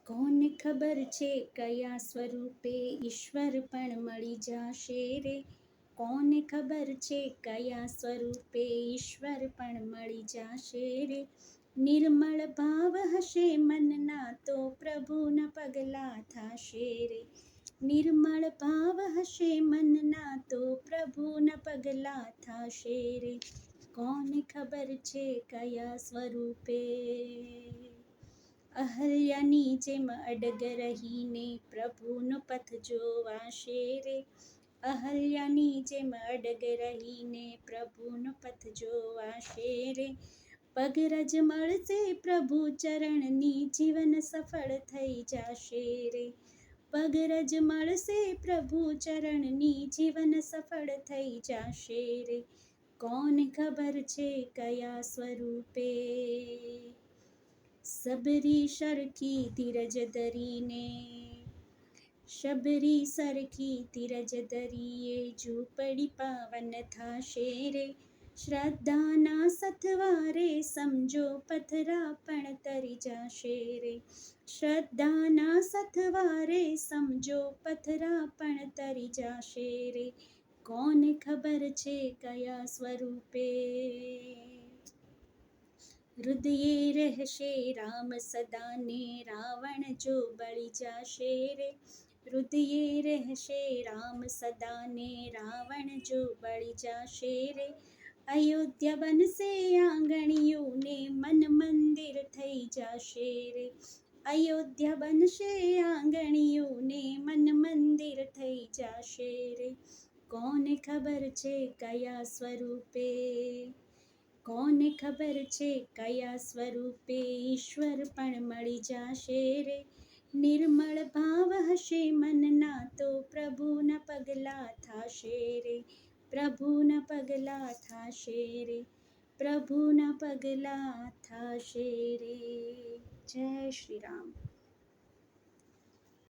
કોને ખબર છે કયા સ્વરૂપે ઈશ્વર પણ મળી જશે રે. કોને ખબર છે કયા સ્વરૂપે ઈશ્વર પણ મળી જશે રે. નિર્મળ ભાવ હશે મનના તો પ્રભુના પગલા થશે રે. નિર્મળ ભાવ હશે મનના તો પ્રભુના પગલા થશે રે. કોને ખબર છે કયા સ્વરૂપે. અહલ્યાની જેમ અડગ રહીને પ્રભુનો પથ જોવાશે રે. અહલ્યાની જેમ અડગ રહીને પ્રભુનો પથ જોવાશે રે. પગરજ મળશે પ્રભુ ચરણની જીવન સફળ થઈ જશે રે. પગરજ મળશે પ્રભુ ચરણની જીવન સફળ થઈ જશે રે. કોને ખબર છે કયા સ્વરૂપે. સબરી સરખી ધીરજ ધરીને શબરી સરખી ધીરજ ધરીએ ઝૂંપડી પાવન થશે રે. શ્રદ્ધાના સથવારે સમજો પથરા પણ તરી જશે રે. શ્રદ્ધાના સથવારે સમજો પથરા પણ તરી જશે રે. કોને ખબર છે કયા સ્વરૂપે. હૃદયે રહેશે રામ સદાને રાવણ જો બળી જશે રે. હૃદયે રહેશે રામ સદાને રાવણ જો બળી જશે રે. અયોધ્યા બનશે આંગણીઓને મન મંદિર થઈ જશે રે. અયોધ્યા બનશે આંગણીઓને મન મંદિર થઈ જશે રે. કોને ખબર છે કયા સ્વરૂપે. કોને ખબર છે કયા સ્વરૂપે ઈશ્વર પણ મળી જશે રે. નિર્મળ ભાવ હશે મનના તો પ્રભુના પગલા થશે રે. પ્રભુના પગલા થશે રે. પ્રભુના પગલા થશે રે. જય શ્રી રામ.